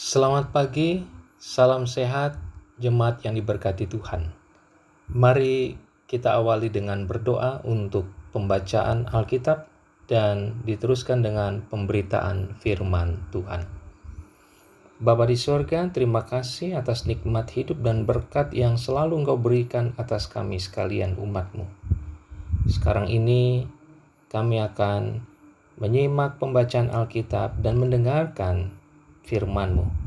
Selamat pagi, salam sehat, jemaat yang diberkati Tuhan. Mari kita awali dengan berdoa untuk pembacaan Alkitab dan diteruskan dengan pemberitaan firman Tuhan. Bapa di sorga, terima kasih atas nikmat hidup dan berkat yang selalu Engkau berikan atas kami sekalian umat-Mu. Sekarang ini kami akan menyimak pembacaan Alkitab dan mendengarkan firman-Mu.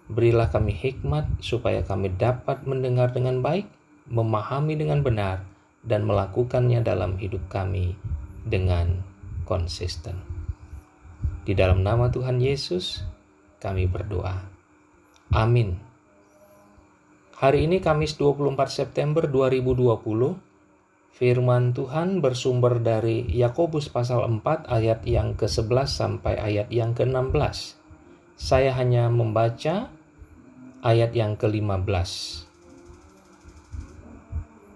Berilah kami hikmat supaya kami dapat mendengar dengan baik, memahami dengan benar, dan melakukannya dalam hidup kami dengan konsisten. Di dalam nama Tuhan Yesus, kami berdoa. Amin. Hari ini Kamis 24 September 2020, firman Tuhan bersumber dari Yakobus pasal 4 ayat yang ke-11 sampai ayat yang ke-16. Saya hanya membaca ayat yang ke-15.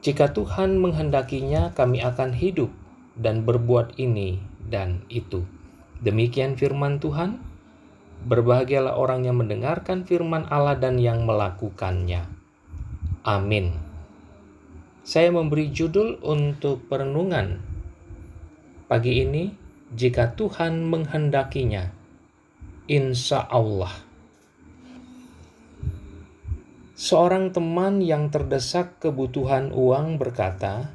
Jika Tuhan menghendakinya, kami akan hidup dan berbuat ini dan itu. Demikian firman Tuhan. Berbahagialah orang yang mendengarkan firman Allah dan yang melakukannya. Amin. Saya memberi judul untuk perenungan pagi ini, jika Tuhan menghendakinya, insya Allah. Seorang teman yang terdesak kebutuhan uang berkata,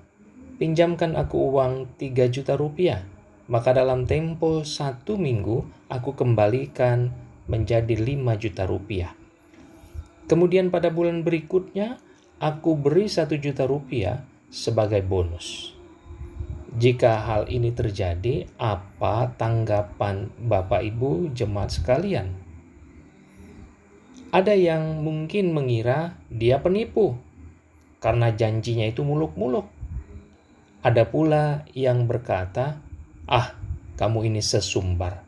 "Pinjamkan aku uang 3 juta rupiah, maka dalam tempo 1 minggu aku kembalikan menjadi 5 juta rupiah. Kemudian pada bulan berikutnya aku beri 1 juta rupiah sebagai bonus." Jika hal ini terjadi, apa tanggapan Bapak Ibu jemaat sekalian? Ada yang mungkin mengira dia penipu karena janjinya itu muluk-muluk. Ada pula yang berkata, kamu ini sesumbar.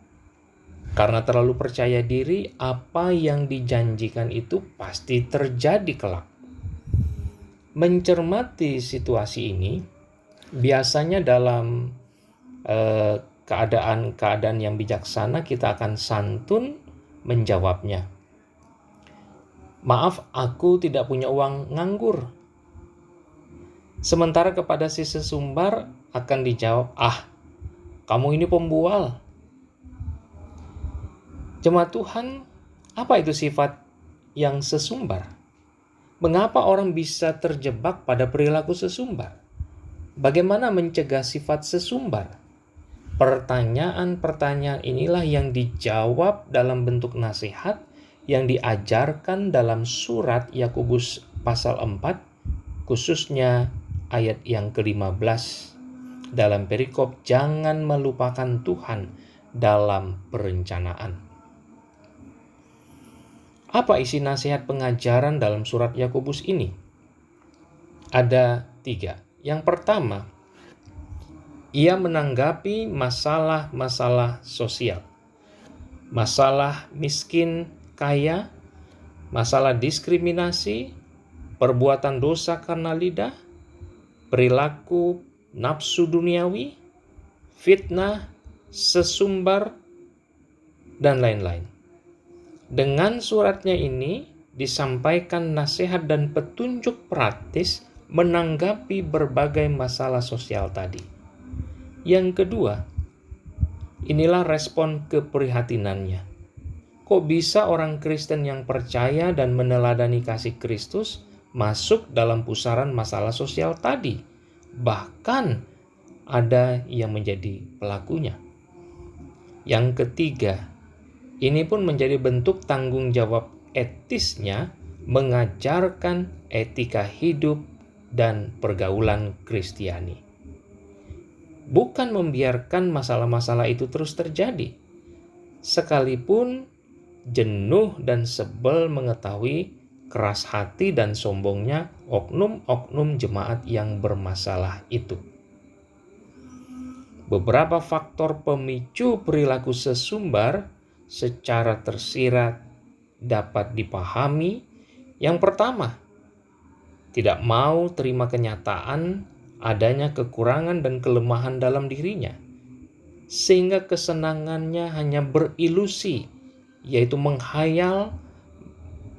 Karena terlalu percaya diri, apa yang dijanjikan itu pasti terjadi kelak. Mencermati situasi ini, biasanya dalam keadaan yang bijaksana kita akan santun menjawabnya. "Maaf, aku tidak punya uang nganggur." Sementara kepada si sesumbar akan dijawab, kamu ini pembual." Jemaat Tuhan, apa itu sifat yang sesumbar? Mengapa orang bisa terjebak pada perilaku sesumbar? Bagaimana mencegah sifat sesumbar? Pertanyaan-pertanyaan inilah yang dijawab dalam bentuk nasihat yang diajarkan dalam surat Yakobus pasal 4, khususnya ayat yang ke-15 dalam perikop jangan melupakan Tuhan dalam perencanaan. Apa isi nasihat pengajaran dalam surat Yakobus ini? Ada 3. Yang pertama, ia menanggapi masalah-masalah sosial, masalah miskin kaya, masalah diskriminasi, perbuatan dosa karena lidah, perilaku nafsu duniawi, fitnah, sesumbar, dan lain-lain. Dengan suratnya ini disampaikan nasihat dan petunjuk praktis menanggapi berbagai masalah sosial tadi. Yang kedua, inilah respon keprihatinannya. Kok bisa orang Kristen yang percaya dan meneladani kasih Kristus masuk dalam pusaran masalah sosial tadi? Bahkan ada yang menjadi pelakunya. Yang ketiga, ini pun menjadi bentuk tanggung jawab etisnya mengajarkan etika hidup dan pergaulan Kristiani. Bukan membiarkan masalah-masalah itu terus terjadi. Sekalipun jenuh dan sebel mengetahui keras hati dan sombongnya oknum-oknum jemaat yang bermasalah itu. Beberapa faktor pemicu perilaku sesumbar secara tersirat dapat dipahami. Yang pertama, tidak mau terima kenyataan adanya kekurangan dan kelemahan dalam dirinya, sehingga kesenangannya hanya berilusi yaitu menghayal,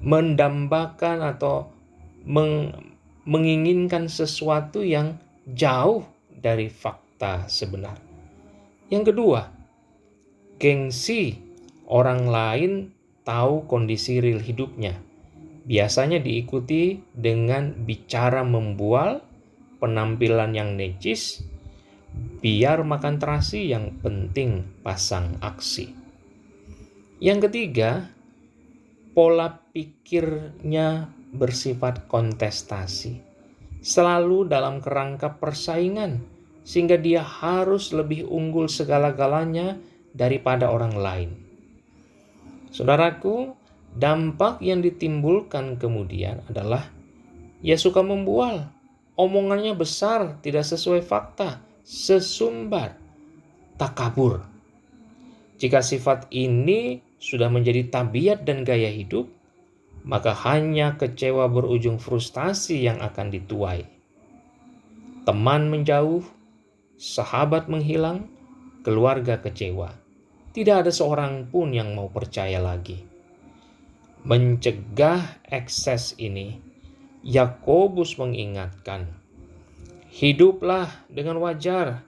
mendambakan atau menginginkan sesuatu yang jauh dari fakta sebenar. Yang kedua, gengsi. Orang lain tahu kondisi real hidupnya. Biasanya diikuti dengan bicara membual, penampilan yang necis, biar makan terasi, yang penting pasang aksi. Yang ketiga, pola pikirnya bersifat kontestasi, selalu dalam kerangka persaingan, sehingga dia harus lebih unggul segala-galanya daripada orang lain. Saudaraku, dampak yang ditimbulkan kemudian adalah ia suka membual, omongannya besar, tidak sesuai fakta, sesumbar, takabur. Jika sifat ini sudah menjadi tabiat dan gaya hidup, maka hanya kecewa berujung frustasi yang akan dituai. Teman menjauh, sahabat menghilang, keluarga kecewa. Tidak ada seorang pun yang mau percaya lagi. Mencegah ekses ini, Yakobus mengingatkan, hiduplah dengan wajar.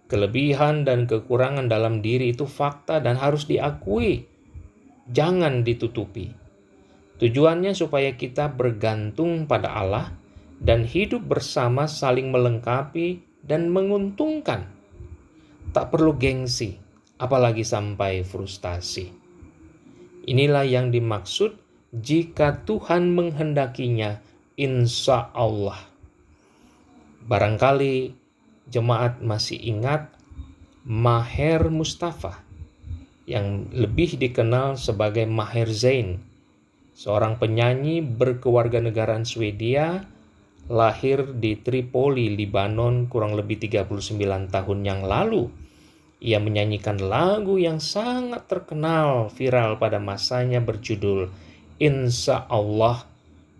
Kelebihan dan kekurangan dalam diri itu fakta dan harus diakui. Jangan ditutupi. Tujuannya supaya kita bergantung pada Allah dan hidup bersama saling melengkapi dan menguntungkan. Tak perlu gengsi, apalagi sampai frustasi. Inilah yang dimaksud jika Tuhan menghendakinya, insya Allah. Barangkali jemaat masih ingat Maher Mustafa yang lebih dikenal sebagai Maher Zain, seorang penyanyi berkewarganegaraan Swedia, lahir di Tripoli, Libanon kurang lebih 39 tahun yang lalu. Ia menyanyikan lagu yang sangat terkenal viral pada masanya berjudul Insya Allah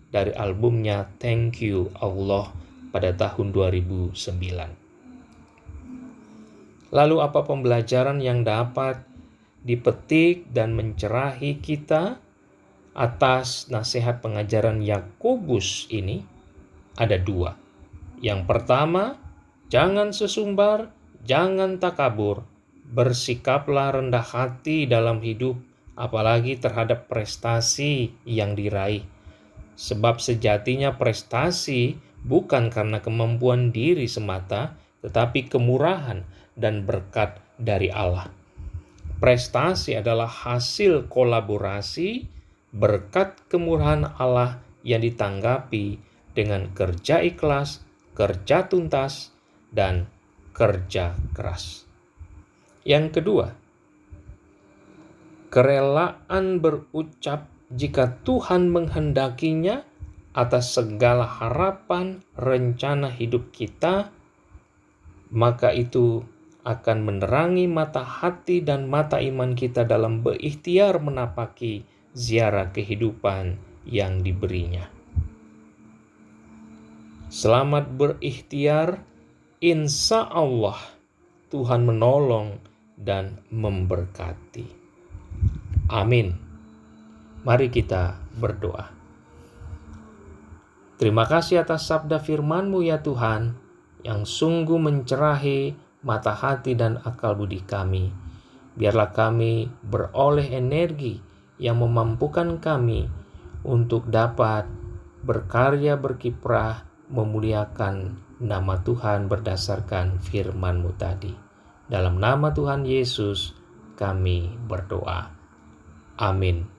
dari albumnya Thank You Allah pada tahun 2009. Lalu apa pembelajaran yang dapat dipetik dan mencerahi kita atas nasihat pengajaran Yakobus ini? Ada dua. Yang pertama, jangan sesumbar, jangan takabur, bersikaplah rendah hati dalam hidup, apalagi terhadap prestasi yang diraih. Sebab sejatinya prestasi bukan karena kemampuan diri semata, tetapi kemurahan dan berkat dari Allah. Prestasi adalah hasil kolaborasi berkat kemurahan Allah yang ditanggapi dengan kerja ikhlas, kerja tuntas, dan kerja keras. Yang kedua, kerelaan berucap jika Tuhan menghendakinya atas segala harapan rencana hidup kita, maka itu akan menerangi mata hati dan mata iman kita dalam berikhtiar menapaki ziarah kehidupan yang diberinya. Selamat berikhtiar, insya Allah Tuhan menolong dan memberkati. Amin. Mari kita berdoa. Terima kasih atas sabda firman-Mu ya Tuhan, yang sungguh mencerahi mata hati dan akal budi kami. Biarlah kami beroleh energi yang memampukan kami untuk dapat berkarya berkiprah memuliakan nama Tuhan berdasarkan firman-Mu tadi. Dalam nama Tuhan Yesus kami berdoa. Amin.